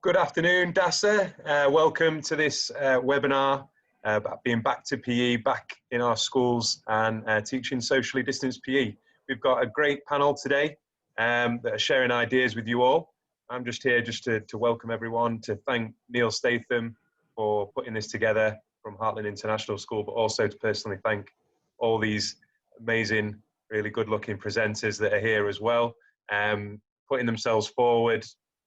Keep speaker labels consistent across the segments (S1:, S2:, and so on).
S1: Good afternoon, DASA. Welcome to this webinar about being back to PE, back in our schools and teaching socially distanced PE. We've got a great panel today that are sharing ideas with you all. I'm just here to welcome everyone, to thank Neil Statham for putting this together from Heartland International School, but also to personally thank all these amazing, really good looking presenters that are here as well, putting themselves forward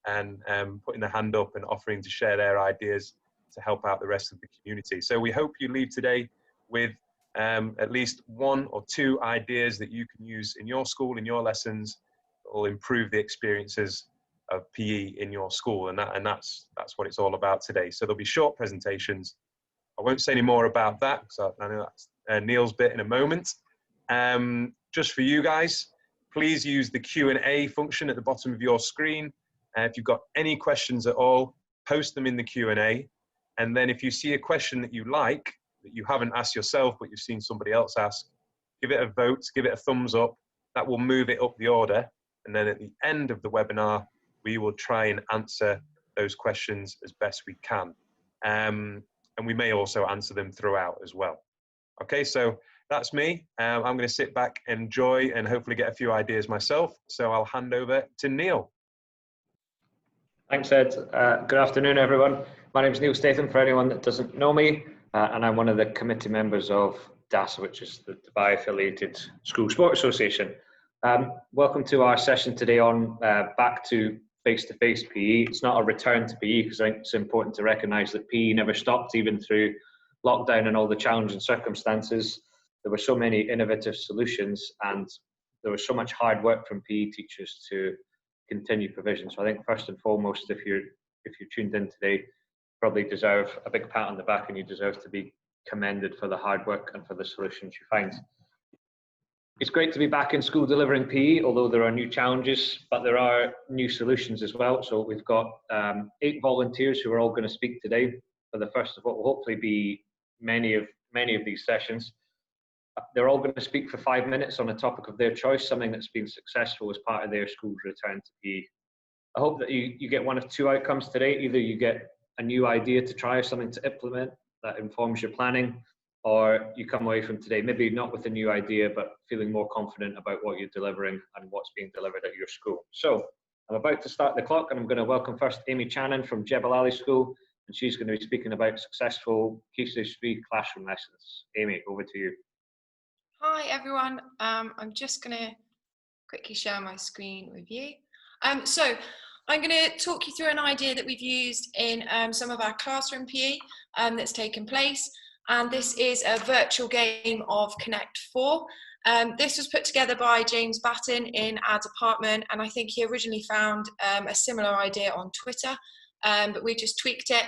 S1: and putting their hand up and offering to share their ideas to help out the rest of the community. So we hope you leave today with at least one or two ideas that you can use in your school, in your lessons, that will improve the experiences of PE in your school. And that's what it's all about today. So there'll be short presentations. I won't say any more about that, because I know that's Neil's bit in a moment. Just for you guys, please use the Q&A function at the bottom of your screen. If you've got any questions at all, post them in the Q&A. And then if you see a question that you like, that you haven't asked yourself, but you've seen somebody else ask, give it a vote, give it a thumbs up. That will move it up the order. And then at the end of the webinar, we will try and answer those questions as best we can. And we may also answer them throughout as well. Okay, so that's me. I'm going to sit back, enjoy, and hopefully get a few ideas myself. So I'll hand over to Neil.
S2: Thanks, Ed. Good afternoon, everyone. My name is Neil Statham, for anyone that doesn't know me, and I'm one of the committee members of DASA, which is the Dubai-affiliated School Sport Association. Welcome to our session today on back to face-to-face PE. It's not a return to PE, because I think it's important to recognise that PE never stopped, even through lockdown and all the challenging circumstances. There were so many innovative solutions, and there was so much hard work from PE teachers to continue provision. So I think first and foremost, if you're tuned in today, probably deserve a big pat on the back, and you deserve to be commended for the hard work and for the solutions you find. It's great to be back in school delivering PE, although there are new challenges, but there are new solutions as well. So we've got 8 volunteers who are all going to speak today for the first of what will hopefully be many of these sessions. They're all going to speak for 5 minutes on a topic of their choice, something that's been successful as part of their school's return to PE. I hope that you get one of 2 outcomes today. Either you get a new idea to try or something to implement that informs your planning, or you come away from today maybe not with a new idea, but feeling more confident about what you're delivering and what's being delivered at your school. So I'm about to start the clock, and I'm going to welcome first Amy Channon from Jebel Ali School, and she's going to be speaking about successful Key Stage 3 classroom lessons. Amy, over to you.
S3: Hi everyone, I'm just going to quickly share my screen with you. So I'm going to talk you through an idea that we've used in some of our classroom PE that's taken place, and this is a virtual game of Connect 4. This was put together by James Batten in our department, and I think he originally found a similar idea on Twitter, but we just tweaked it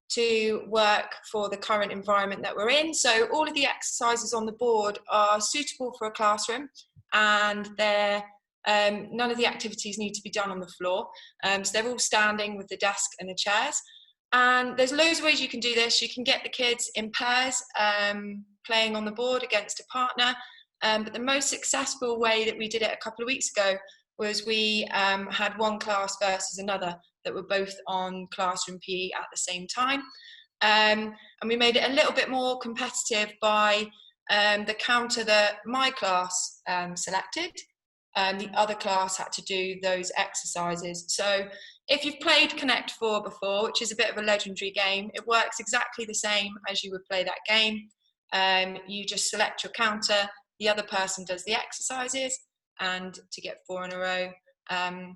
S3: to work for the current environment that we're in. So all of the exercises on the board are suitable for a classroom, and they're none of the activities need to be done on the floor. So they're all standing with the desk and the chairs. And there's loads of ways you can do this. You can get the kids in pairs playing on the board against a partner. But the most successful way that we did it a couple of weeks ago was we had one class versus another that were both on classroom PE at the same time. And we made it a little bit more competitive by the counter that my class selected. The other class had to do those exercises. So if you've played Connect 4 before, which is a bit of a legendary game, it works exactly the same as you would play that game. You just select your counter, the other person does the exercises, and to get 4 in a row,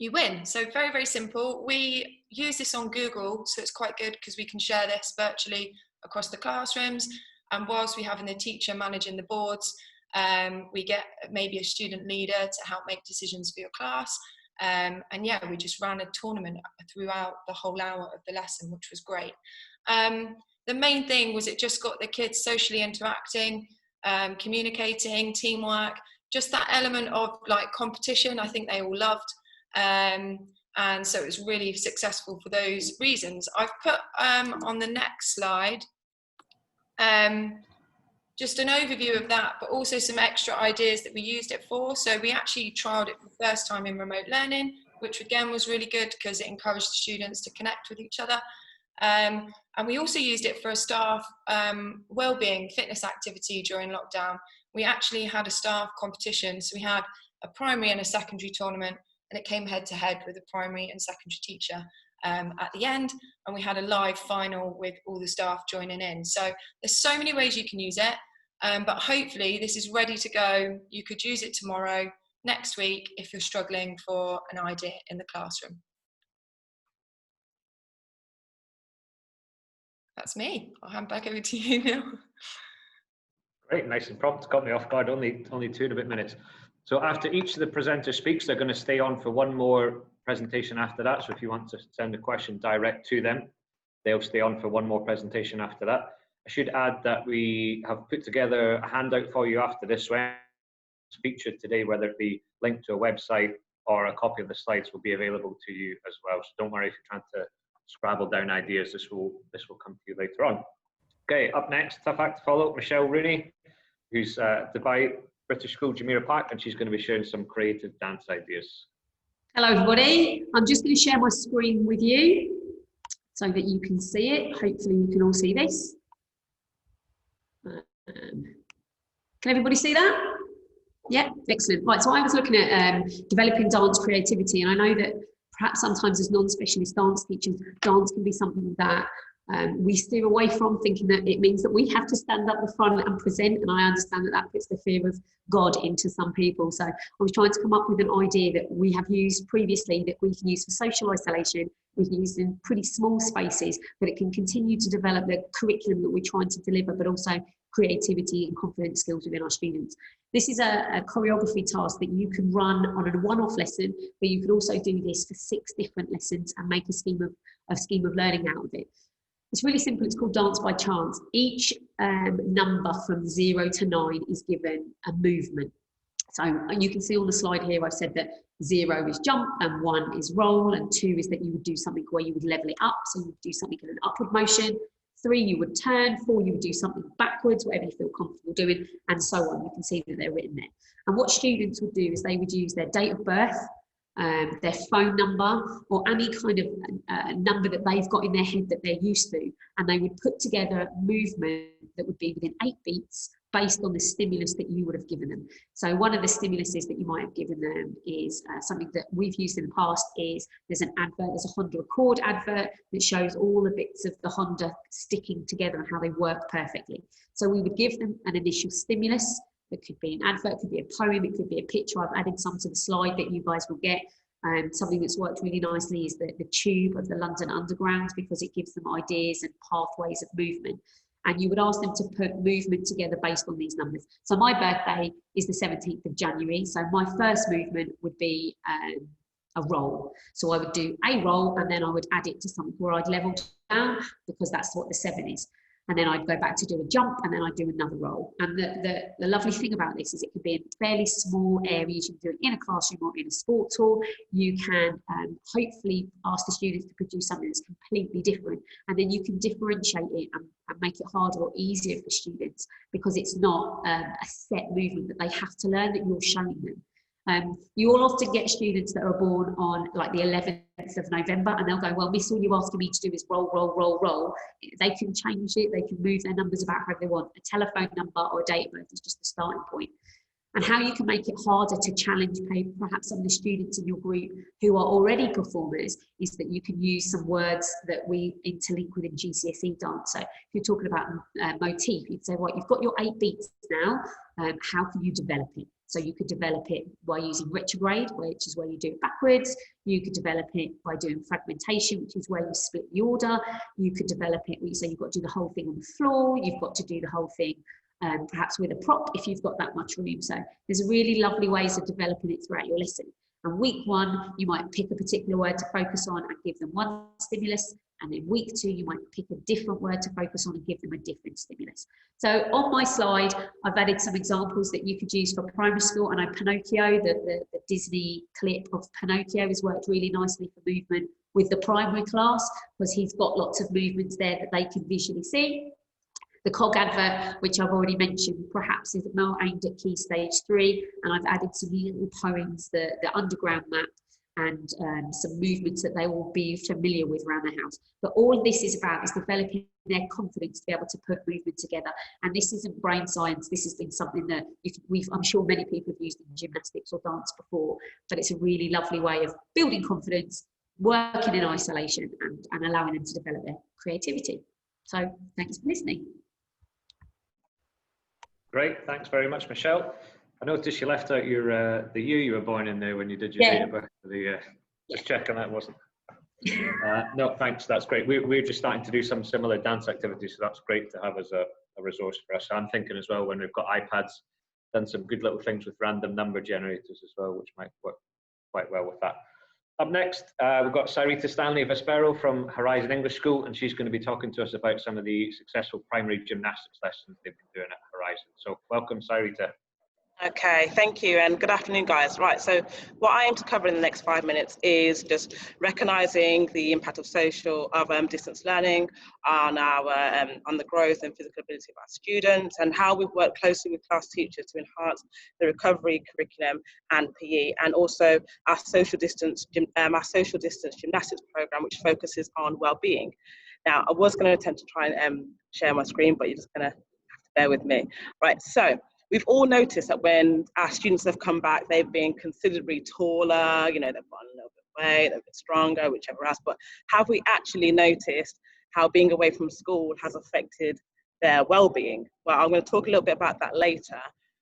S3: you win. So very, very simple. We use this on Google, so it's quite good because we can share this virtually across the classrooms. And whilst we have the teacher managing the boards, we get maybe a student leader to help make decisions for your class. And yeah, we just ran a tournament throughout the whole hour of the lesson, which was great. The main thing was it just got the kids socially interacting, communicating, teamwork, just that element of like competition. I think they all loved. And so it was really successful for those reasons. I've put on the next slide just an overview of that, but also some extra ideas that we used it for. So we actually trialed it for the first time in remote learning, which again was really good because it encouraged the students to connect with each other. And we also used it for a staff wellbeing fitness activity during lockdown. We actually had a staff competition. So we had a primary and a secondary tournament, and it came head to head with a primary and secondary teacher at the end. And we had a live final with all the staff joining in. So there's so many ways you can use it, but hopefully this is ready to go. You could use it tomorrow, next week, if you're struggling for an idea in the classroom. That's me. I'll hand back over to you now.
S2: Great, nice and prompt. Got me off guard. Only 2 and a bit minutes. So after each of the presenters speaks, they're going to stay on for one more presentation after that. So if you want to send a question direct to them, they'll stay on for one more presentation after that. I should add that we have put together a handout for you after this one. It's featured today, whether it be linked to a website or a copy of the slides will be available to you as well. So don't worry if you're trying to scrabble down ideas, this will come to you later on. Okay, up next, tough act to follow, Michelle Rooney, who's Dubai British School Jumeirah Park, and she's going to be sharing some creative dance ideas.
S4: Hello everybody, I'm just going to share my screen with you so that you can see it. Hopefully you can all see this. Can everybody see that? Yeah, excellent. Right, so I was looking at developing dance creativity, and I know that perhaps sometimes as non-specialist dance teachers, dance can be something that we steer away from, thinking that it means that we have to stand up the front and present, and I understand that that puts the fear of God into some people. So I was trying to come up with an idea that we have used previously that we can use for social isolation, we can use in pretty small spaces, but it can continue to develop the curriculum that we're trying to deliver, but also creativity and confidence skills within our students. This is a choreography task that you can run on a one-off lesson, but you could also do this for 6 different lessons and make a scheme of learning out of it. It's really simple. It's called Dance by Chance. Each number from 0 to 9 is given a movement. So you can see on the slide here, I've said that 0 is jump and 1 is roll, and 2 is that you would do something where you would level it up. So you would do something in an upward motion. 3, you would turn. 4, you would do something backwards, whatever you feel comfortable doing, and so on. You can see that they're written there. And what students would do is they would use their date of birth, their phone number, or any kind of number that they've got in their head that they're used to, and they would put together a movement that would be within 8 beats based on the stimulus that you would have given them. So one of the stimuluses that you might have given them is something that we've used in the past is there's an advert, there's a Honda Accord advert that shows all the bits of the Honda sticking together and how they work perfectly. So we would give them an initial stimulus. It could be an advert, it could be a poem, it could be a picture. I've added some to the slide that you guys will get. Something that's worked really nicely is the tube of the London Underground, because it gives them ideas and pathways of movement. And you would ask them to put movement together based on these numbers. So my birthday is the 17th of January. So my first movement would be a roll. So I would do a roll, and then I would add it to something where I'd level down, because that's what the 7 is. And then I'd go back to do a jump, and then I'd do another roll. And the lovely thing about this is it can be in fairly small areas. You can do it in a classroom or in a sports hall. You can hopefully ask the students to produce something that's completely different. And then you can differentiate it and make it harder or easier for students, because it's not a set movement that they have to learn, that you're showing them. You will often get students that are born on like the 11th of November, and they'll go, well, Miss, all you're asking me to do is roll, roll, roll, roll. They can change it, they can move their numbers about however they want. A telephone number or a date of birth is just the starting point. And how you can make it harder to challenge perhaps some of the students in your group who are already performers is that you can use some words that we interlink within GCSE dance. So if you're talking about motif, you'd say, right, you've got your 8 beats now, how can you develop it? So you could develop it by using retrograde, which is where you do it backwards. You could develop it by doing fragmentation, which is where you split the order. You could develop it where you say you've got to do the whole thing on the floor. You've got to do the whole thing perhaps with a prop if you've got that much room. So there's really lovely ways of developing it throughout your lesson. And week 1, you might pick a particular word to focus on and give them one stimulus. And then week 2, you might pick a different word to focus on and give them a different stimulus. So on my slide, I've added some examples that you could use for primary school. I know Pinocchio, the Disney clip of Pinocchio has worked really nicely for movement with the primary class, because he's got lots of movements there that they can visually see. The COG advert, which I've already mentioned, perhaps is more aimed at Key Stage 3, and I've added some little poems, the underground map, and some movements that they will be familiar with around the house. But all this is about is developing their confidence to be able to put movement together. And this isn't brain science. This has been something that I'm sure many people have used in gymnastics or dance before, but it's a really lovely way of building confidence, working in isolation, and allowing them to develop their creativity. So thanks for listening.
S2: Great, thanks very much, Michelle. I noticed you left out your the year you were born in there when you did your date of birth. Just checking that wasn't. No, thanks. That's great. We're just starting to do some similar dance activities, so that's great to have as a resource for us. I'm thinking as well, when we've got iPads, done some good little things with random number generators as well, which might work quite well with that. Up next, we've got Sarita Stanley Vespero from Horizon English School, and she's going to be talking to us about some of the successful primary gymnastics lessons they've been doing at Horizon. So welcome, Sarita.
S5: Okay, thank you, and good afternoon, guys. Right, so what I aim to cover in the next 5 minutes is just recognising the impact of distance learning on the growth and physical ability of our students, and how we've worked closely with class teachers to enhance the recovery curriculum and PE, and also our social distance gymnastics program, which focuses on well-being. Now, I was going to attempt to try and share my screen, but you're just going to have to bear with me. Right, so we've all noticed that when our students have come back, they've been considerably taller, you know, they've gotten a little bit of weight, they're a bit stronger, whichever else, but have we actually noticed how being away from school has affected their well-being? Well, I'm going to talk a little bit about that later.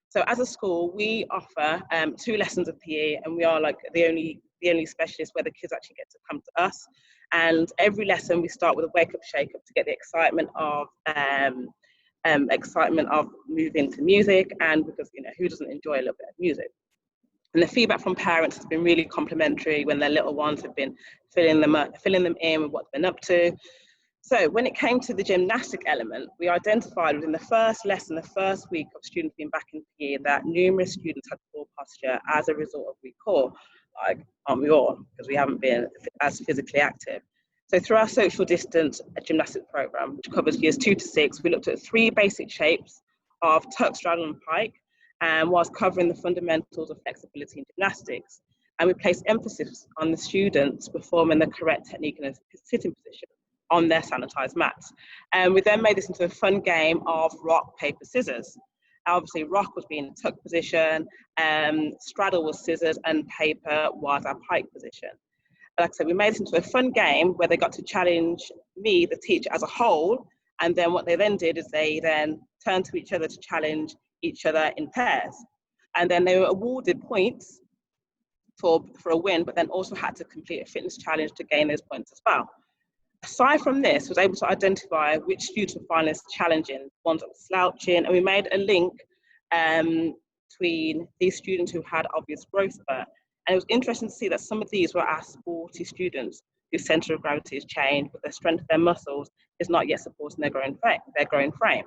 S5: So as a school, we offer 2 lessons of PE, and we are like the only specialist where the kids actually get to come to us. And every lesson we start with a wake-up, shake-up to get the excitement of moving to music, and because, you know, who doesn't enjoy a little bit of music? And the feedback from parents has been really complimentary when their little ones have been filling them in with what they've been up to. So when it came to the gymnastic element, we identified within the first lesson, the first week of students being back in PE, that numerous students had poor posture as a result of week 4. Like, aren't we all? Because we haven't been as physically active. So through our social distance gymnastics program, which covers years 2 to 6, we looked at 3 basic shapes of tuck, straddle and pike, and whilst covering the fundamentals of flexibility in gymnastics. And we placed emphasis on the students performing the correct technique in a sitting position on their sanitized mats. And we then made this into a fun game of rock, paper, scissors. Obviously, rock was being a tuck position, straddle was scissors, and paper was our pike position. Like I said, we made it into a fun game where they got to challenge me, the teacher, as a whole. And then what they then did is they then turned to each other to challenge each other in pairs. And then they were awarded points for a win, but then also had to complete a fitness challenge to gain those points as well. Aside from this, I was able to identify which students were finding this challenging, ones that were slouching, and we made a link between these students who had obvious growth spurt. And it was interesting to see that some of these were our sporty students whose centre of gravity has changed, but the strength of their muscles is not yet supporting their growing frame.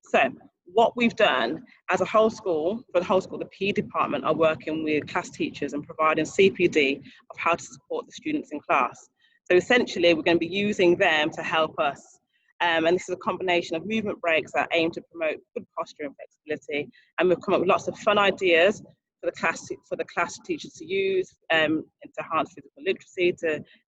S5: So what we've done as a whole school, for the whole school, the PE department are working with class teachers and providing CPD of how to support the students in class. So essentially, we're going to be using them to help us. And this is a combination of movement breaks that aim to promote good posture and flexibility. And we've come up with lots of fun ideas for the class teachers to use, to enhance physical literacy,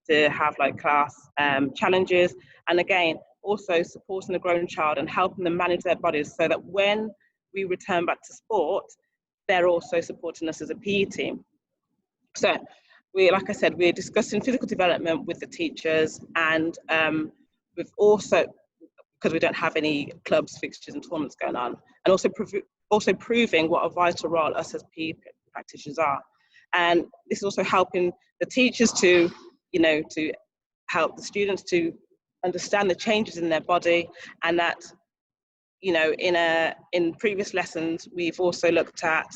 S5: to have like class challenges, and again also supporting the growing child and helping them manage their bodies so that when we return back to sport, they're also supporting us as a PE team. So like I said, we're discussing physical development with the teachers, and we've also, because we don't have any clubs, fixtures and tournaments going on, and also proving what a vital role us as PE practitioners are. And this is also helping the teachers to, you know, to help the students to understand the changes in their body, and that, you know, in previous lessons, we've also looked at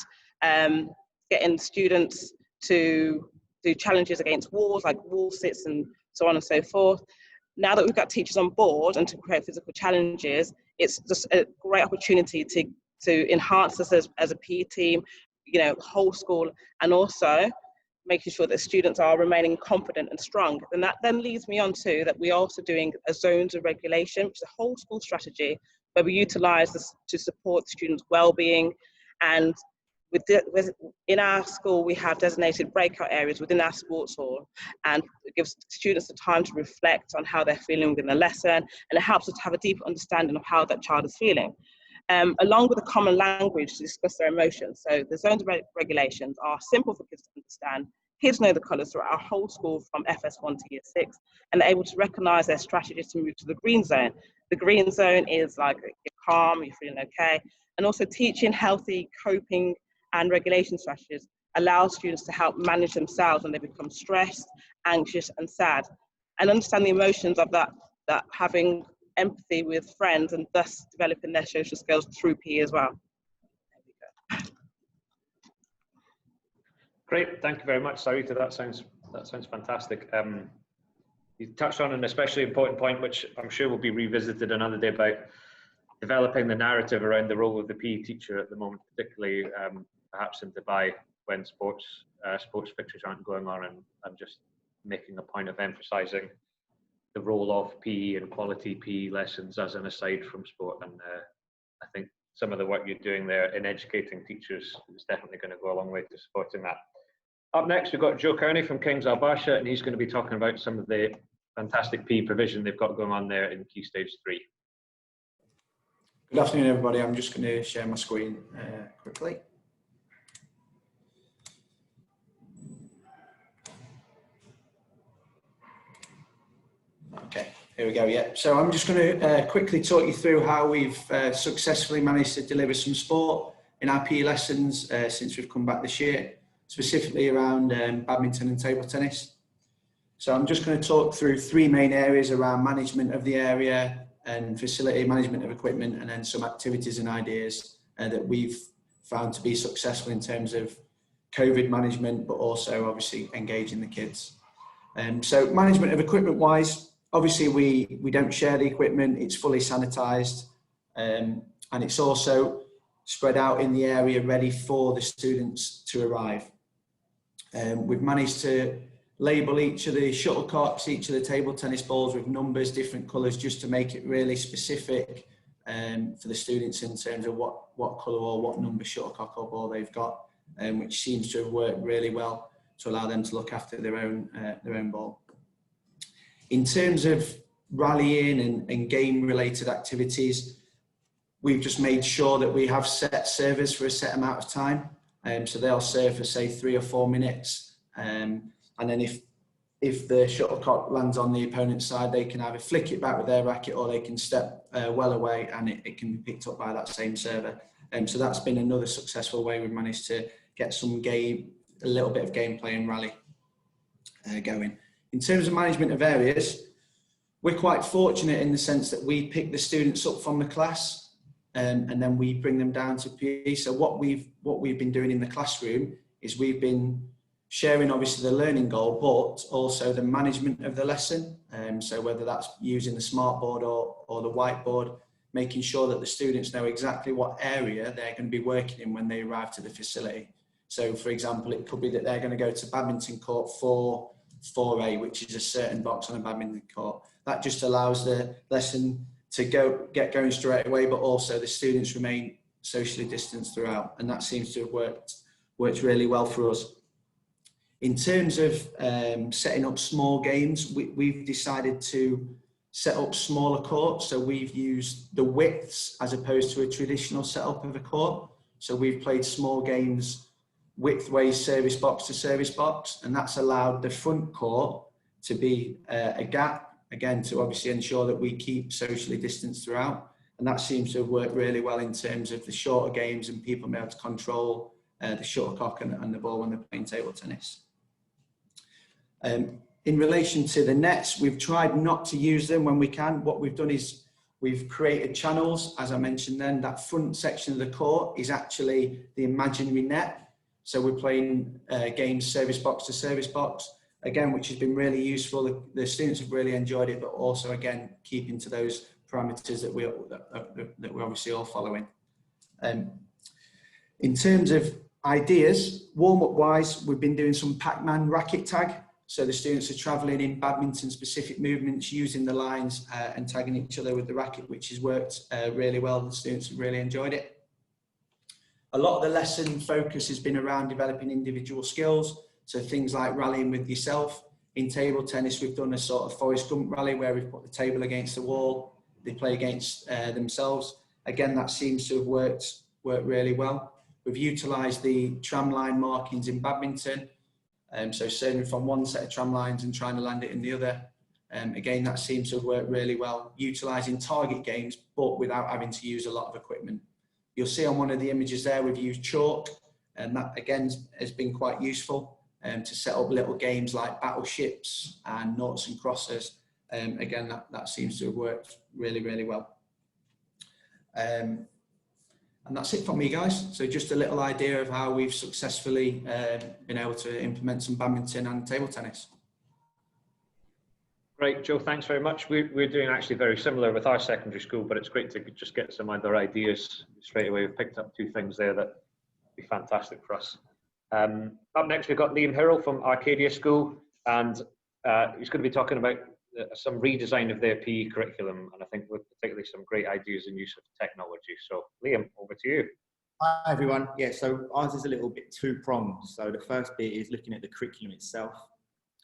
S5: getting students to do challenges against walls, like wall sits and so on and so forth. Now that we've got teachers on board and to create physical challenges, it's just a great opportunity to enhance us as a PE team, you know, whole school, and also making sure that students are remaining confident and strong. And that then leads me on to that we're also doing a zones of regulation, which is a whole school strategy where we utilize this to support students' well-being. And in our school, we have designated breakout areas within our sports hall, and it gives students the time to reflect on how they're feeling within the lesson, and it helps us to have a deeper understanding of how that child is feeling, along with a common language to discuss their emotions. So the zones of regulations are simple for kids to understand. Kids know the colours throughout our whole school from FS1 to Year 6, and they're able to recognise their strategies to move to the green zone. The green zone is like you're calm, you're feeling okay, and also teaching healthy coping and regulation strategies allows students to help manage themselves when they become stressed, anxious, and sad, and understand the emotions of that having empathy with friends, and thus developing their social skills through PE as well.
S2: Great, thank you very much, Sarita. That sounds fantastic. You touched on an especially important point, which I'm sure will be revisited another day, about developing the narrative around the role of the PE teacher at the moment, particularly perhaps in Dubai when sports fixtures aren't going on, and just making a point of emphasising the role of PE and quality PE lessons as an aside from sport. And I think some of the work you're doing there in educating teachers is definitely going to go a long way to supporting that. Up next, we've got Joe Kearney from King's Al Basha, and he's going to be talking about some of the fantastic PE provision they've got going on there in Key Stage 3.
S6: Good afternoon, everybody. I'm just going to share my screen quickly. Okay, here we go. Yeah, so I'm just going to quickly talk you through how we've successfully managed to deliver some sport in our PE lessons since we've come back this year, specifically around badminton and table tennis. So I'm just going to talk through three main areas around management of the area and facility management of equipment, and then some activities and ideas that we've found to be successful in terms of COVID management, but also obviously engaging the kids. So management of equipment wise, obviously we don't share the equipment, it's fully sanitised, and it's also spread out in the area ready for the students to arrive. We've managed to label each of the shuttlecocks, each of the table tennis balls with numbers, different colours, just to make it really specific for the students in terms of what colour or what number shuttlecock or ball they've got, which seems to have worked really well to allow them to look after their own ball. In terms of rallying and game related activities, we've just made sure that we have set servers for a set amount of time. So they'll serve for say 3 or 4 minutes. And then if the shuttlecock lands on the opponent's side, they can either flick it back with their racket or they can step well away and it can be picked up by that same server. So that's been another successful way we've managed to get some game, a little bit of gameplay and rally going. In terms of management of areas, we're quite fortunate in the sense that we pick the students up from the class and then we bring them down to PE. So what we've been doing in the classroom is we've been sharing obviously the learning goal, but also the management of the lesson. So whether that's using the smartboard or the whiteboard, making sure that the students know exactly what area they're going to be working in when they arrive to the facility. So for example, it could be that they're going to go to badminton court 4A, which is a certain box on a badminton court. That just allows the lesson to get going straight away, but also the students remain socially distanced throughout. And that seems to have worked really well for us. In terms of setting up small games, we've decided to set up smaller courts. So we've used the widths as opposed to a traditional setup of a court. So we've played small games widthways, service box to service box, and that's allowed the front court to be a gap, again, to obviously ensure that we keep socially distanced throughout. And that seems to have worked really well in terms of the shorter games and people being able to control the shuttlecock and the ball when they're playing table tennis. In relation to the nets, we've tried not to use them when we can. What we've done is we've created channels, as I mentioned then. That front section of the court is actually the imaginary net. So we're playing games service box to service box, again, which has been really useful. The students have really enjoyed it, but also, again, keeping to those parameters that we're obviously all following. In terms of ideas, warm-up wise, we've been doing some Pac-Man racket tag. So the students are travelling in badminton specific movements, using the lines and tagging each other with the racket, which has worked really well. The students have really enjoyed it. A lot of the lesson focus has been around developing individual skills. So things like rallying with yourself. In table tennis, we've done a sort of Forrest Gump rally where we've put the table against the wall. They play against themselves. Again, that seems to have worked really well. We've utilised the tram line markings in badminton. So serving from one set of tram lines and trying to land it in the other. Again, that seems to have worked really well. Utilising target games, but without having to use a lot of equipment. You'll see on one of the images there, we've used chalk, and that again has been quite useful to set up little games like battleships and noughts and crosses. Again, that seems to have worked really, really well. And that's it from me, guys. So just a little idea of how we've successfully been able to implement some badminton and table tennis.
S2: Great, Joe, thanks very much. We're doing actually very similar with our secondary school, but it's great to just get some other ideas straight away. We've picked up 2 things there that would be fantastic for us. Up next, we've got Liam Hirrell from Arcadia School, and he's going to be talking about some redesign of their PE curriculum, and I think with particularly some great ideas and use of technology. So, Liam, over to you.
S7: Hi, everyone. Yeah, so ours is a little bit two-pronged. So the first bit is looking at the curriculum itself.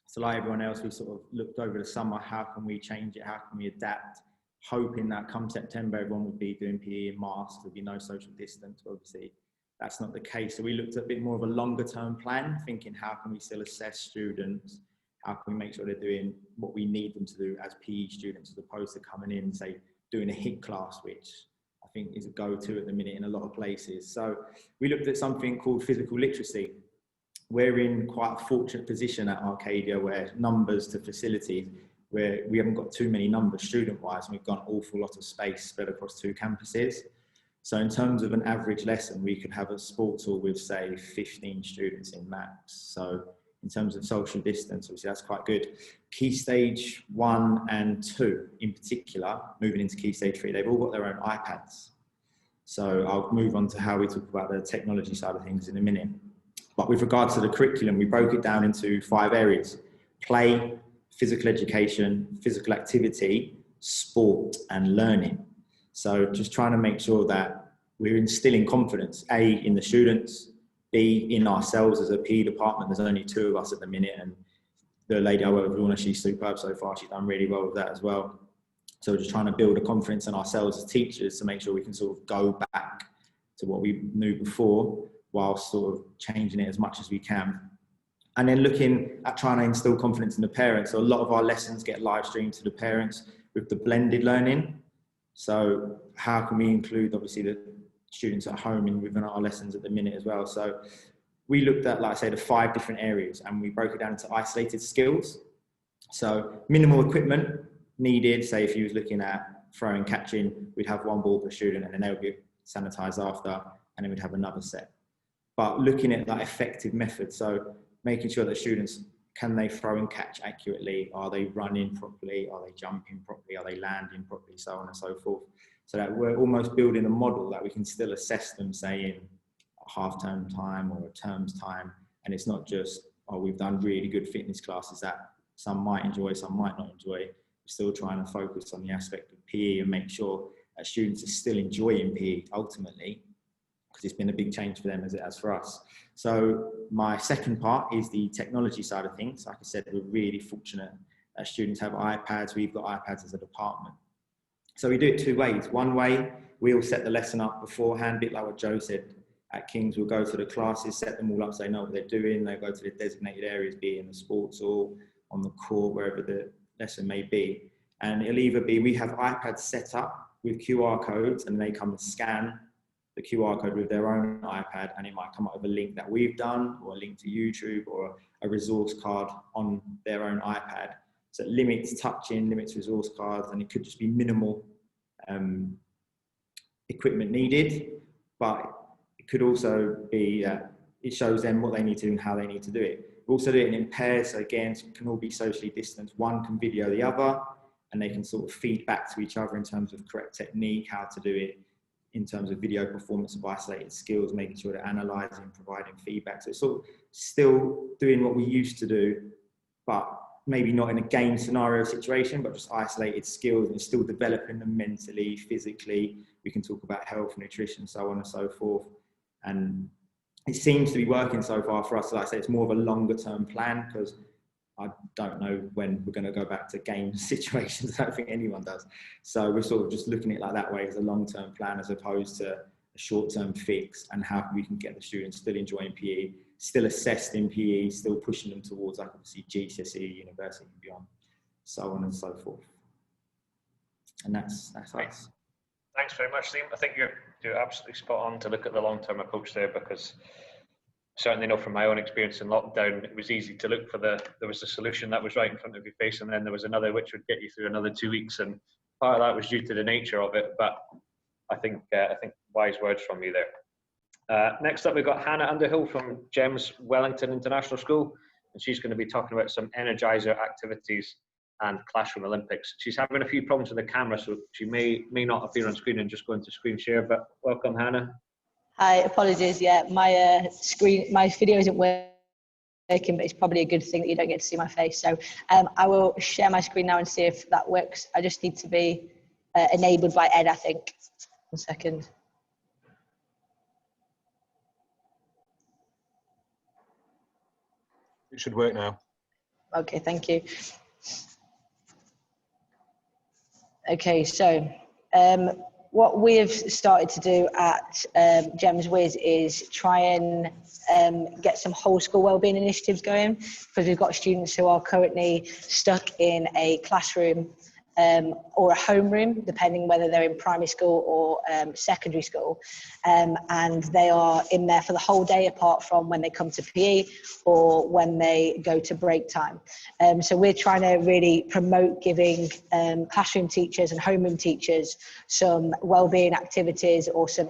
S7: So like everyone else, we sort of looked over the summer, how can we change it, how can we adapt, hoping that come September, everyone would be doing PE in masks, there'd be no social distance. Obviously, that's not the case. So we looked at a bit more of a longer term plan, thinking how can we still assess students, how can we make sure they're doing what we need them to do as PE students, as opposed to coming in and say, doing a HIT class, which I think is a go-to at the minute in a lot of places. So we looked at something called physical literacy. We're in quite a fortunate position at Arcadia where numbers to facilities, where we haven't got too many numbers student-wise, and we've got an awful lot of space spread across 2 campuses. So in terms of an average lesson, we could have a sports hall with, say, 15 students in max. So in terms of social distance, obviously that's quite good. Key stage 1 and 2 in particular, moving into key stage 3, they've all got their own iPads. So I'll move on to how we talk about the technology side of things in a minute. But with regard to the curriculum, we broke it down into 5 areas: play, physical education, physical activity, sport, and learning. So just trying to make sure that we're instilling confidence, A, in the students, B, in ourselves as a PE department. There's only 2 of us at the minute, and the lady I work with, Rooney, she's superb so far. She's done really well with that as well. So we're just trying to build a confidence in ourselves as teachers to make sure we can sort of go back to what we knew before, while sort of changing it as much as we can. And then looking at trying to instill confidence in the parents. So a lot of our lessons get live streamed to the parents with the blended learning. So how can we include obviously the students at home and within our lessons at the minute as well? So we looked at, like I say, the 5 different areas, and we broke it down into isolated skills. So minimal equipment needed. Say if you was looking at throwing, catching, we'd have 1 ball per student, and then they would be sanitized after, and then we'd have another set. But looking at that effective method, so making sure that students, can they throw and catch accurately? Are they running properly? Are they jumping properly? Are they landing properly? So on and so forth. So that we're almost building a model that we can still assess them, say in half-term time or a term's time. And it's not just, oh, we've done really good fitness classes that some might enjoy, some might not enjoy. We're still trying to focus on the aspect of PE and make sure that students are still enjoying PE ultimately, because it's been a big change for them as it has for us. So my second part is the technology side of things. Like I said, we're really fortunate that students have iPads. We've got iPads as a department. So we do it 2 ways. One way, we'll set the lesson up beforehand, a bit like what Joe said. At King's, we'll go to the classes, set them all up so they know what they're doing. They go to the designated areas, be it in the sports hall, on the court, wherever the lesson may be. And it'll either be, we have iPads set up with QR codes, and they come and scan the QR code with their own iPad, and it might come up with a link that we've done, or a link to YouTube, or a resource card on their own iPad. So it limits touching, limits resource cards, and it could just be minimal equipment needed, but it could also be that it shows them what they need to do and how they need to do it. We also do it in pairs, so again, it can all be socially distanced. One can video the other, and they can sort of feed back to each other in terms of correct technique, how to do it, in terms of video performance of isolated skills, making sure they're analysing, providing feedback. So it's sort of still doing what we used to do, but maybe not in a game scenario situation, but just isolated skills, and still developing them mentally, physically. We can talk about health, nutrition, so on and so forth. And it seems to be working so far for us. Like I say, it's more of a longer term plan, because I don't know when we're going to go back to game situations. I don't think anyone does. So we're sort of just looking at it like that way, as a long-term plan, as opposed to a short-term fix, and how we can get the students still enjoying PE, still assessed in PE, still pushing them towards, like, obviously GCSE, university and beyond, so on and so forth. And that's us.
S2: Thanks very much, Liam. I think you're absolutely spot on to look at the long-term approach there, because certainly know from my own experience in lockdown, it was easy to look for there was a solution that was right in front of your face, and then there was another which would get you through another 2 weeks, and part of that was due to the nature of it. But I think wise words from you there. Next up, we've got Hannah Underhill from GEMS Wellington International School, and she's going to be talking about some Energizer Activities and Classroom Olympics. She's having a few problems with the camera, so she may not appear on screen and just go into screen share. But welcome, Hannah.
S8: Hi, apologies. Yeah, my video isn't working, but it's probably a good thing that you don't get to see my face. So I will share my screen now and see if that works. I just need to be enabled by Ed, I think. 1 second.
S1: It should work now.
S8: Okay, thank you. Okay, so what we have started to do at GEMS Wiz is try and get some whole school wellbeing initiatives going, because we've got students who are currently stuck in a classroom or a homeroom, depending whether they're in primary school or secondary school, and they are in there for the whole day, apart from when they come to PE or when they go to break time. So we're trying to really promote giving classroom teachers and homeroom teachers some wellbeing activities, or some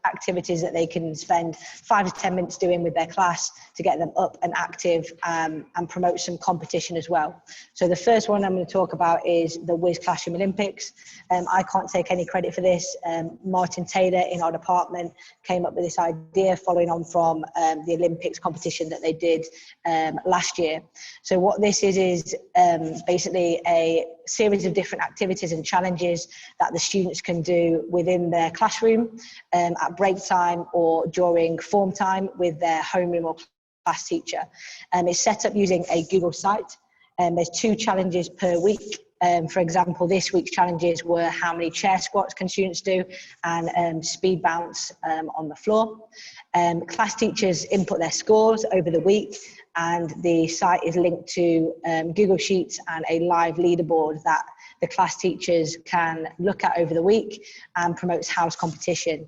S8: activities that they can spend 5 to 10 minutes doing with their class to get them up and active, and promote some competition as well. So the first one I'm going to talk about is the Wiz Classroom Olympics. I can't take any credit for this. Martin Taylor in our department came up with this idea following on from the Olympics competition that they did last year. So what this is basically a series of different activities and challenges that the students can do within their classroom at break time or during form time with their homeroom or class teacher. It's set up using a Google site. There's 2 challenges per week. For example, this week's challenges were how many chair squats can students do, and speed bounce on the floor. Class teachers input their scores over the week, and the site is linked to Google Sheets and a live leaderboard that the class teachers can look at over the week, and promotes house competition.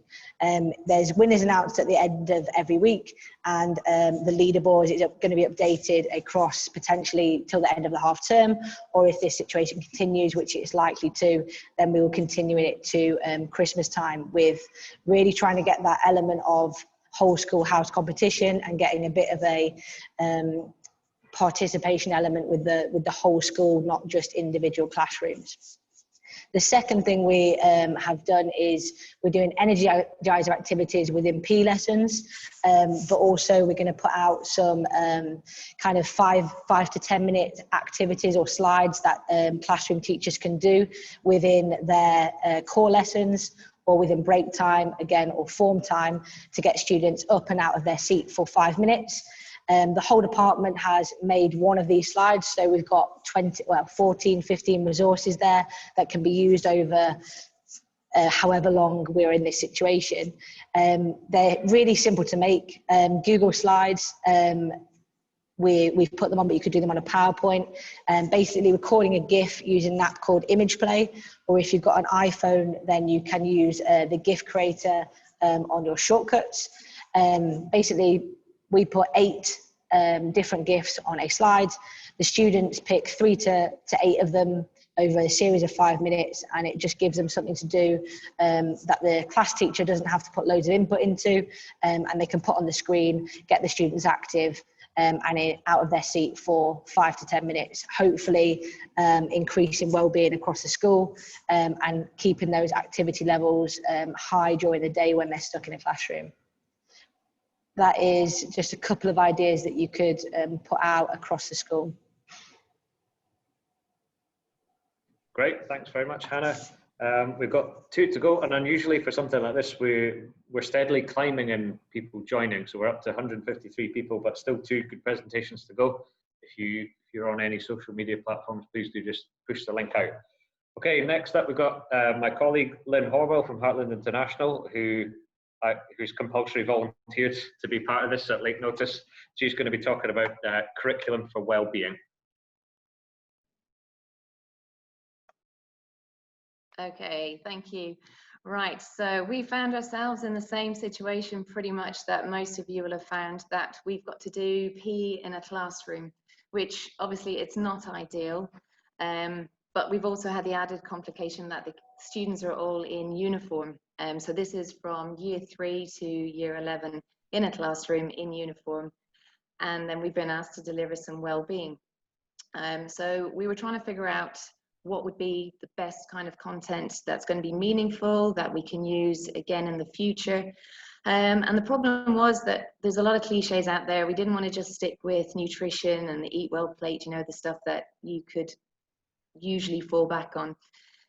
S8: There's winners announced at the end of every week, and the leaderboard is going to be updated across potentially till the end of the half term, or if this situation continues, which it's likely to, then we will continue it to Christmas time, with really trying to get that element of whole school house competition and getting a bit of a participation element with the whole school, not just individual classrooms. The second thing we have done is we're doing Energizer activities within PE lessons, but also we're going to put out some kind of 5 to 10 minute activities or slides that classroom teachers can do within their core lessons, or within break time again, or form time, to get students up and out of their seat for 5 minutes. The whole department has made one of these slides, so we've got 14, 15 resources there that can be used over however long we're in this situation. They're really simple to make. Google Slides, we've put them on, but you could do them on a PowerPoint, and basically recording a GIF using an app called Image Play, or if you've got an iPhone, then you can use the GIF creator on your shortcuts. Basically, we put 8 different GIFs on a slide. The students pick 3 to 8 of them over a series of 5 minutes, and it just gives them something to do that the class teacher doesn't have to put loads of input into, and they can put on the screen, get the students active and out of their seat for 5 to 10 minutes, hopefully increasing wellbeing across the school, and keeping those activity levels high during the day when they're stuck in a classroom. That is just a couple of ideas that you could put out across the school.
S2: Great, thanks very much, Hannah. We've got 2 to go, and unusually for something like this, we're steadily climbing in people joining. So we're up to 153 people, but still 2 good presentations to go. If you're on any social media platforms, please do just push the link out. Okay, next up we've got my colleague Lynn Horwell from Heartland International, who's compulsory volunteered to be part of this at late notice. She's going to be talking about curriculum for well-being.
S9: Okay, thank you. Right, so we found ourselves in the same situation pretty much that most of you will have found, that we've got to do PE in a classroom, which obviously it's not ideal, but we've also had the added complication that the students are all in uniform. So this is from year 3 to year 11 in a classroom in uniform, and then we've been asked to deliver some well-being. So we were trying to figure out what would be the best kind of content that's going to be meaningful, that we can use again in the future. And the problem was that there's a lot of cliches out there. We didn't want to just stick with nutrition and the eat well plate, you know, the stuff that you could usually fall back on.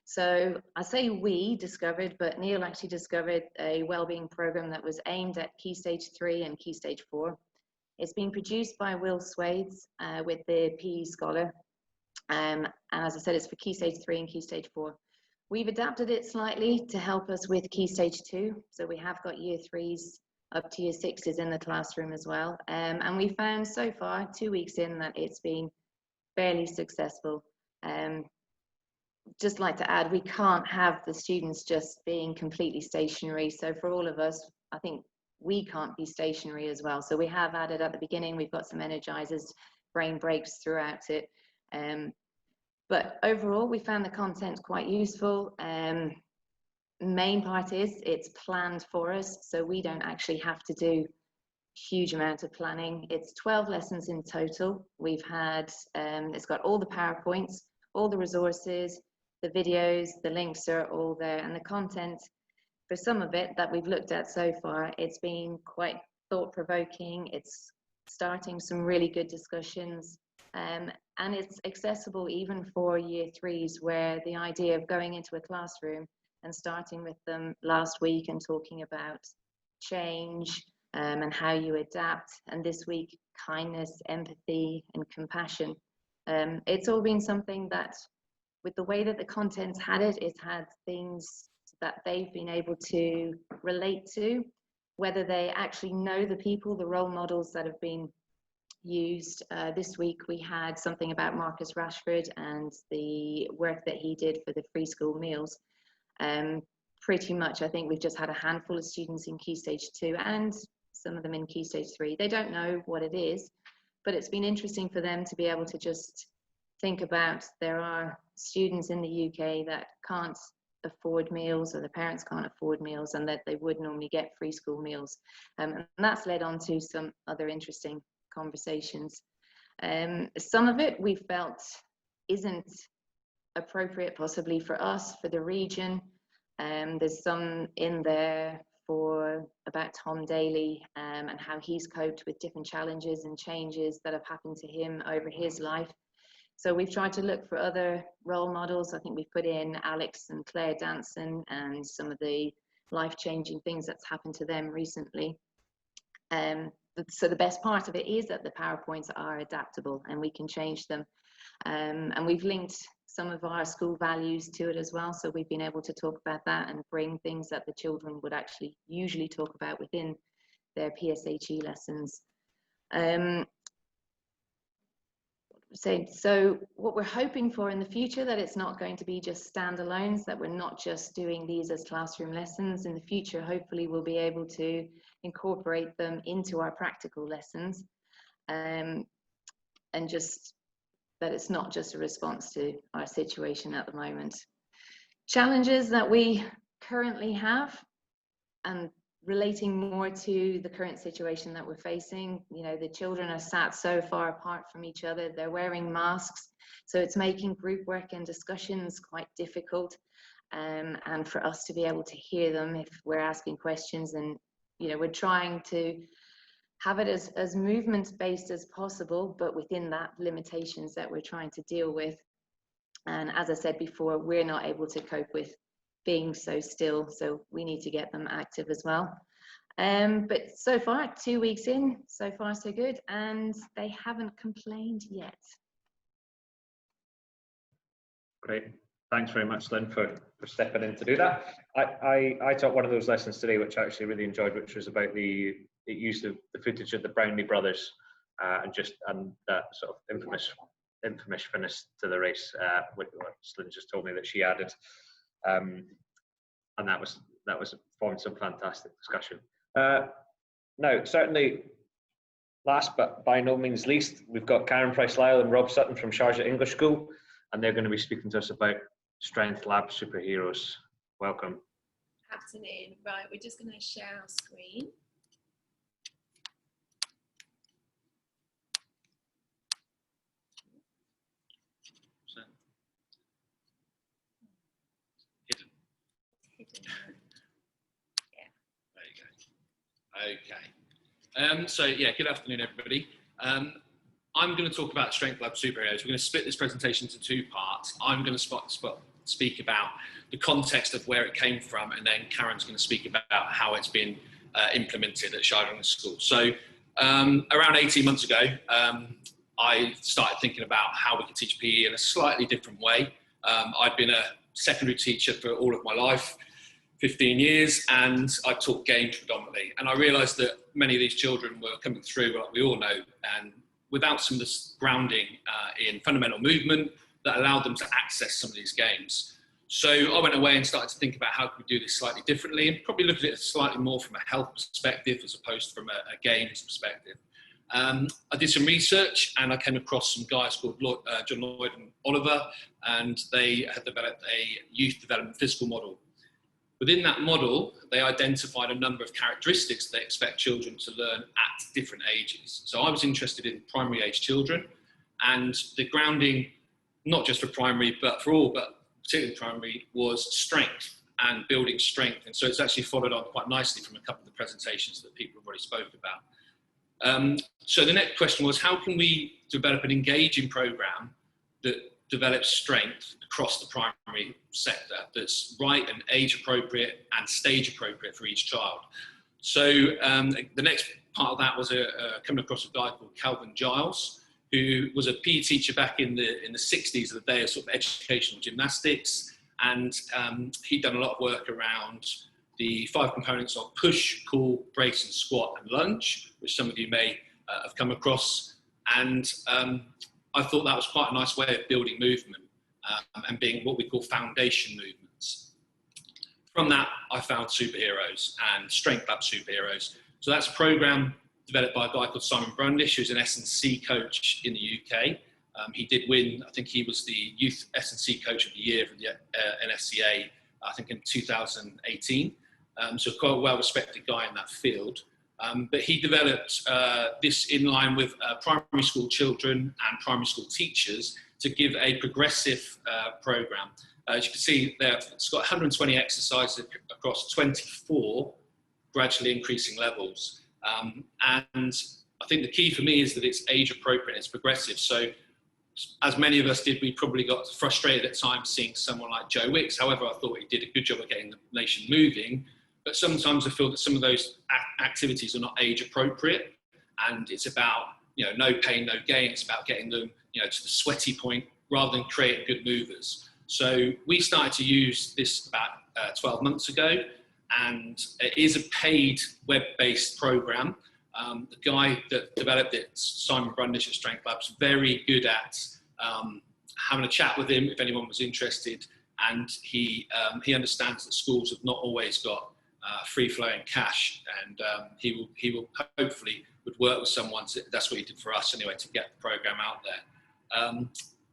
S9: So I say we discovered, but Neil actually discovered a wellbeing program that was aimed at Key Stage 3 and Key Stage 4. It's been produced by Will Swades with the PE Scholar. And as I said, it's for Key Stage 3 and Key Stage 4. We've adapted it slightly to help us with Key Stage 2. So we have got year 3s up to year 6s in the classroom as well. And we found so far, 2 weeks in, that it's been fairly successful. Just like to add, we can't have the students just being completely stationary. So for all of us, I think we can't be stationary as well. So we have added at the beginning, we've got some energizers, brain breaks throughout it. But overall, we found the content quite useful. Main part is it's planned for us, so we don't actually have to do huge amount of planning. It's 12 lessons in total. We've had, it's got all the PowerPoints, all the resources, the videos, the links are all there, and the content for some of it that we've looked at so far, it's been quite thought-provoking. It's starting some really good discussions. And it's accessible even for year 3s, where the idea of going into a classroom and starting with them last week and talking about change and how you adapt, and this week kindness, empathy and compassion. It's all been something that, with the way that the content's had it, it's had things that they've been able to relate to, whether they actually know the people, the role models that have been used. This week we had something about Marcus Rashford and the work that he did for the free school meals. Pretty much, I think we've just had a handful of students in Key Stage 2 and some of them in Key Stage 3. They don't know what it is, but it's been interesting for them to be able to just think about, there are students in the UK that can't afford meals, or the parents can't afford meals, and that they would normally get free school meals. And that's led on to some other interesting conversations. Some of it we felt isn't appropriate possibly for us, for the region. There's some in there about Tom Daly and how he's coped with different challenges and changes that have happened to him over his life. So we've tried to look for other role models. I think we've put in Alex and Claire Danson and some of the life-changing things that's happened to them recently. So the best part of it is that the PowerPoints are adaptable and we can change them. And we've linked some of our school values to it as well. So we've been able to talk about that and bring things that the children would actually usually talk about within their PSHE lessons. So what we're hoping for in the future, that it's not going to be just standalones, that we're not just doing these as classroom lessons. In the future, hopefully we'll be able to incorporate them into our practical lessons, and just that it's not just a response to our situation at the moment. Challenges that we currently have, and relating more to the current situation that we're facing, you know, the children are sat so far apart from each other, they're wearing masks, so it's making group work and discussions quite difficult, and for us to be able to hear them if we're asking questions. And you know, we're trying to have it as movement based as possible, but within that limitations that we're trying to deal with. And as I said before, we're not able to cope with being so still, so we need to get them active as well. But so far, 2 weeks in, so far so good, and they haven't complained yet.
S2: Great. Thanks very much, Lynn, for stepping in to do that. I taught one of those lessons today, which I actually really enjoyed, which was about it used the footage of the Brownlee brothers and that sort of infamous finish to the race, which Lynn just told me that she added, and that formed some fantastic discussion. Now, certainly, last but by no means least, we've got Karen Price-Lyle and Rob Sutton from Sharjah English School, and they're going to be speaking to us about Strength Lab Superheroes. Welcome.
S10: Afternoon. Right, we're just going to share our screen.
S11: Okay. So yeah, good afternoon, everybody. I'm going to talk about Strength Lab Superheroes. We're going to split this presentation into two parts. I'm going to speak about the context of where it came from, and then Karen's going to speak about how it's been implemented at Sharjah School. So around 18 months ago, I started thinking about how we could teach PE in a slightly different way. I'd been a secondary teacher for all of my life, 15 years, and I taught games predominantly. And I realised that many of these children were coming through, like we all know, and without some of this grounding in fundamental movement that allowed them to access some of these games. So I went away and started to think about how could we do this slightly differently, and probably look at it slightly more from a health perspective as opposed to from a games perspective. I did some research and I came across some guys called John Lloyd and Oliver, and they had developed a youth development physical model. Within that model, they identified a number of characteristics they expect children to learn at different ages. So I was interested in primary age children, and the grounding, not just for primary, but for all, but particularly primary, was strength and building strength. And so it's actually followed on quite nicely from a couple of the presentations that people have already spoken about. So the next question was, how can we develop an engaging program that develops strength across the primary sector that's right and age appropriate and stage appropriate for each child? So the next part of that was coming across a guy called Calvin Giles, who was a PE teacher back in the 60s of the day of sort of educational gymnastics, and he'd done a lot of work around the 5 components of push, pull, brace and squat and lunge, which some of you may have come across. And I thought that was quite a nice way of building movement and being what we call foundation movements. From that, I found superheroes and Strength Lab Superheroes. So that's a program developed by a guy called Simon Brundish, who's an S&C coach in the UK. He did win, I think he was the Youth S&C Coach of the Year for the NSCA, I think in 2018. So quite a well-respected guy in that field. But he developed this in line with primary school children and primary school teachers to give a progressive program. As you can see there, it's got 120 exercises across 24 gradually increasing levels. And I think the key for me is that it's age appropriate, it's progressive. So as many of us did, we probably got frustrated at times seeing someone like Joe Wicks. However, I thought he did a good job of getting the nation moving. But sometimes I feel that some of those activities are not age appropriate, and it's about, no pain, no gain. It's about getting them, to the sweaty point rather than creating good movers. So we started to use this about 12 months ago, and it is a paid web-based program. The guy that developed it, Simon Brundish at Strength Labs, very good at having a chat with him if anyone was interested, and he understands that schools have not always got free-flowing cash, and he will hopefully would work with someone. That's what he did for us anyway, to get the program out there.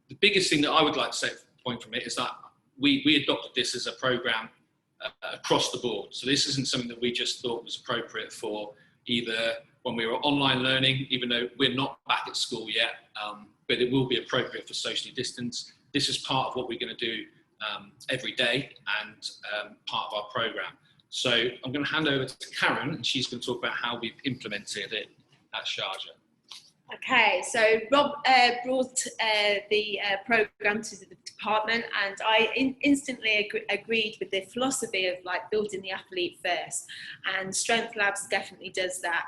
S11: The biggest thing that I would like to say point from it is that we adopted this as a program across the board. So this isn't something that we just thought was appropriate for either when we were online learning, even though we're not back at school yet, but it will be appropriate for socially distanced. This is part of what we're going to do every day and part of our program. So I'm going to hand over to Karen, and she's going to talk about how we've implemented it at Sharjah.
S10: Okay, so Rob brought the programme to the department, and I instantly agreed with the philosophy of like building the athlete first, and Strength Labs definitely does that.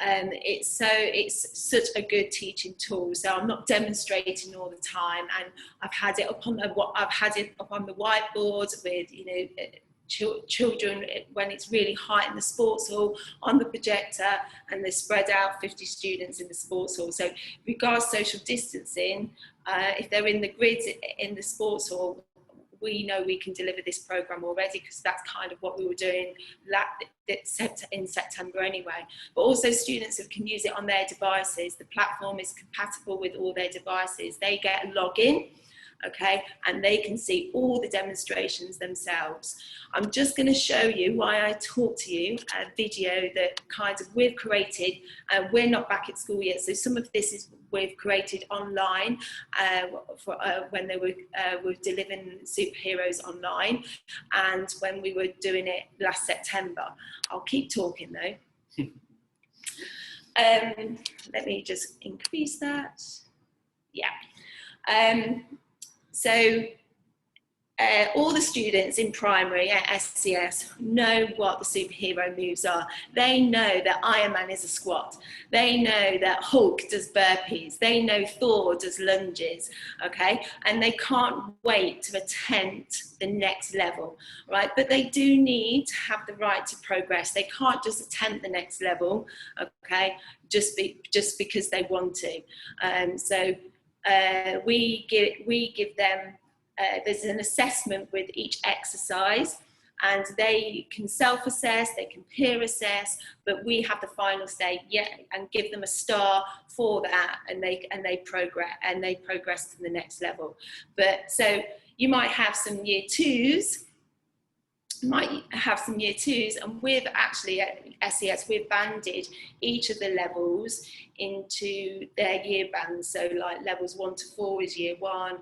S10: It's such a good teaching tool. So I'm not demonstrating all the time, and I've had it up on the whiteboard with, you know, children when it's really hot in the sports hall on the projector, and they're spread out 50 students in the sports hall. So regards social distancing, if they're in the grid in the sports hall, we know we can deliver this program already, because that's kind of what we were doing in September anyway. But also students who can use it on their devices. The platform is compatible with all their devices. They get a login, okay, and they can see all the demonstrations themselves. I'm just going to show you why I talk to you a video that kind of we've created. We're not back at school yet, so some of this is we've created online when they were delivering superheroes online, and when we were doing it last September. I'll keep talking though. Let me just increase that. Yeah. So all the students in primary at SCS know what the superhero moves are. They know that Iron Man is a squat. They know that Hulk does burpees. They know Thor does lunges, okay? And they can't wait to attempt the next level, right? But they do need to have the right to progress. They can't just attempt the next level, okay, just because they want to. We give them, there's an assessment with each exercise, and they can self-assess, they can peer assess, but we have the final say, yeah, and give them a star for that, and they progress to the next level. But so you might have some year twos, and we've actually at SES, we've banded each of the levels into their year bands. So like levels 1 to 4 is year 1,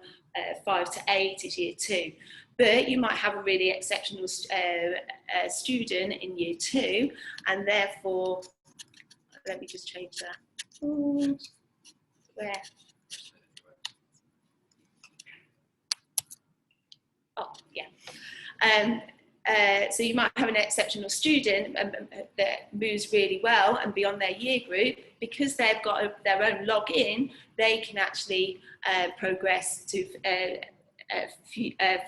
S10: 5 to 8 is year 2. But you might have a really exceptional student in year 2, and therefore, let me just change that. Where? Oh, yeah. So you might have an exceptional student that moves really well and beyond their year group. Because they've got their own login, they can actually progress to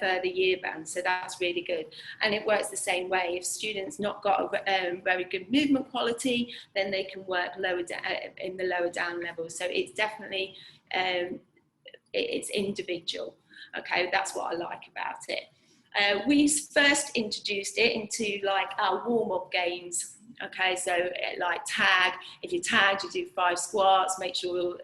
S10: further year bands. So that's really good. And it works the same way. If students not got a very good movement quality, then they can work lower down in the lower down levels. So it's definitely it's individual. Okay, that's what I like about it. We first introduced it into like our warm-up games. Okay, so like tag, if you tagged, you do 5 squats, make sure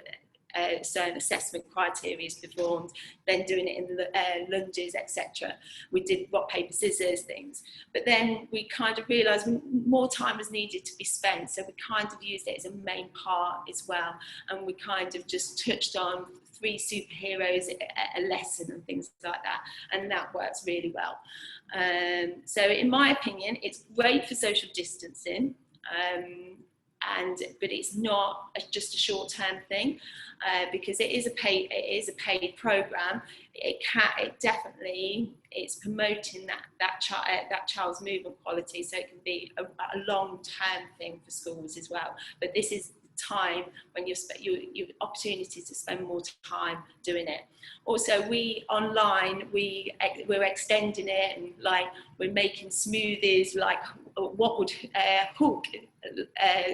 S10: certain assessment criteria is performed, then doing it in the lunges, etc. We did rock, paper, scissors things. But then we kind of realised more time was needed to be spent, so we kind of used it as a main part as well. And we kind of just touched on 3 superheroes a lesson and things like that, and that works really well. So in my opinion, it's great for social distancing, but it's not just a short-term thing, because it is a paid program. It's promoting that child's movement quality, so it can be a long-term thing for schools as well. But this is time when you've opportunity to spend more time doing it. Also, we're extending it, and like we're making smoothies. Like, what would Hulk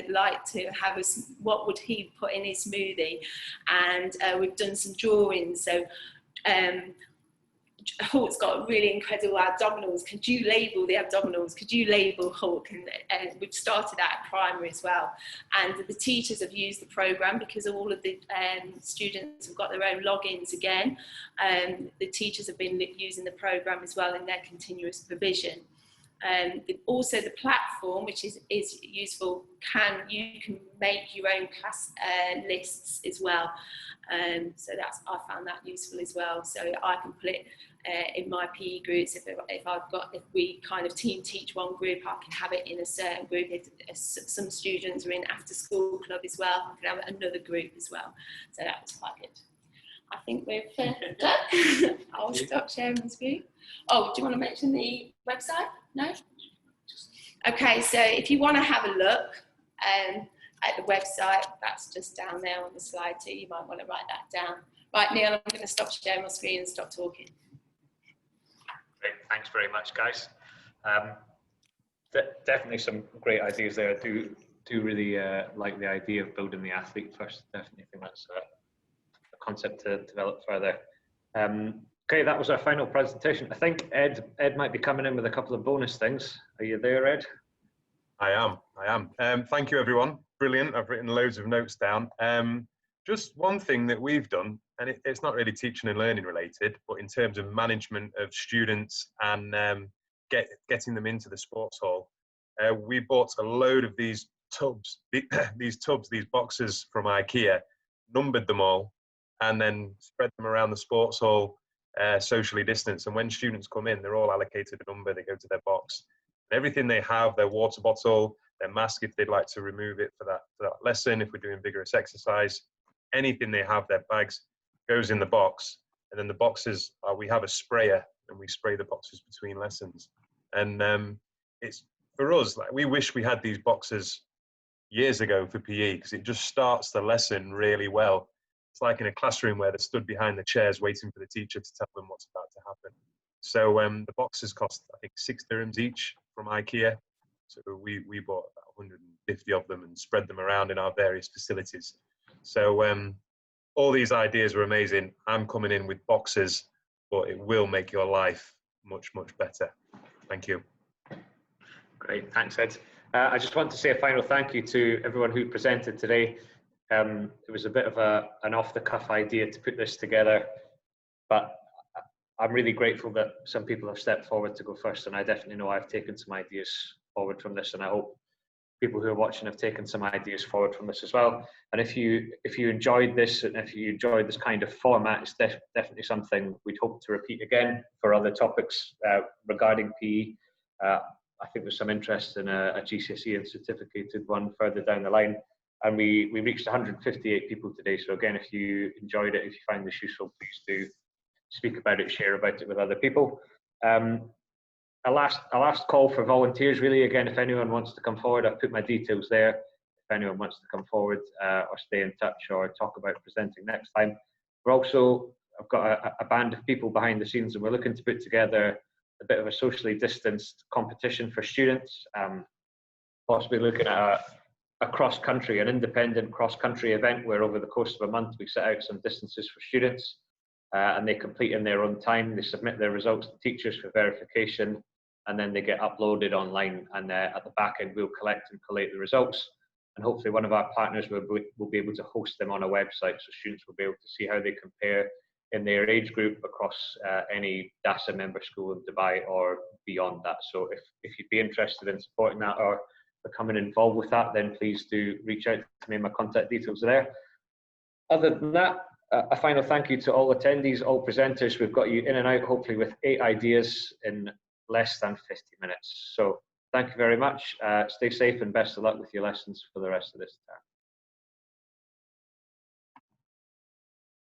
S10: like to have? What would he put in his smoothie? And we've done some drawings. So Hulk's got really incredible abdominals. Could you label the abdominals? Could you label Hulk? And we've started that at primary as well. And the teachers have used the programme because all of the students have got their own logins again. The teachers have been using the programme as well in their continuous provision. Also the platform, which is useful, you can make your own class lists as well. So I found that useful as well. So I can put it in my PE groups, if we kind of team teach one group, I can have it in a certain group. If some students are in after school club as well, I can have another group as well. So that was quite good. I think we're done. I'll stop sharing the screen. Oh, do you want to mention the website? No? Okay, so if you want to have a look at the website, that's just down there on the slide too. You might want to write that down. Right, Neil, I'm going to stop sharing my screen and stop talking.
S2: Great, thanks very much, guys. Definitely some great ideas there. I do really like the idea of building the athlete first. Definitely think that's a concept to develop further. Okay, that was our final presentation. I think Ed might be coming in with a couple of bonus things. Are you there, Ed?
S1: I am. Thank you, everyone. Brilliant. I've written loads of notes down. Just one thing that we've done, and it's not really teaching and learning related, but in terms of management of students and getting them into the sports hall, we bought a load of these tubs, these boxes from IKEA, numbered them all, and then spread them around the sports hall, socially distanced. And when students come in, they're all allocated a number. They go to their box. And everything they have, their water bottle, their mask if they'd like to remove it for that lesson, if we're doing vigorous exercise, anything they have, their bags, goes in the box. And then the boxes, we have a sprayer, and we spray the boxes between lessons. And it's, for us, like, we wish we had these boxes years ago for PE, because it just starts the lesson really well. It's like in a classroom where they're stood behind the chairs waiting for the teacher to tell them what's about to happen. So the boxes cost, I think, 6 dirhams each from IKEA. So we bought about 150 of them and spread them around in our various facilities. So all these ideas are amazing. I'm coming in with boxes, but it will make your life much, much better. Thank you.
S2: Great, thanks, Ed. I just want to say a final thank you to everyone who presented today. It was a bit of an off-the-cuff idea to put this together, but I'm really grateful that some people have stepped forward to go first, and I definitely know I've taken some ideas forward from this, and I hope people who are watching have taken some ideas forward from this as well. And if you enjoyed this, and if you enjoyed this kind of format, it's definitely something we'd hope to repeat again for other topics regarding PE. I think there's some interest in a GCSE and certificated one further down the line. And we reached 158 people today. So again, if you enjoyed it, if you find this useful, please do speak about it, share about it with other people. A last call for volunteers, really. Again, if anyone wants to come forward, I've put my details there. If anyone wants to come forward or stay in touch or talk about presenting next time. I've got a band of people behind the scenes, and we're looking to put together a bit of a socially distanced competition for students, possibly looking at an independent cross-country event where over the course of a month we set out some distances for students, and they complete in their own time. They submit their results to teachers for verification, and then they get uploaded online, and at the back end we'll collect and collate the results, and hopefully one of our partners will be able to host them on a website, so students will be able to see how they compare in their age group across any DASA member school in Dubai or beyond that. So if you'd be interested in supporting that or becoming involved with that, then please do reach out to me. My contact details are there. Other than that, a final thank you to all attendees, all presenters. We've got you in and out, hopefully with 8 ideas in less than 50 minutes. So thank you very much. Stay safe and best of luck with your lessons for the rest of this term.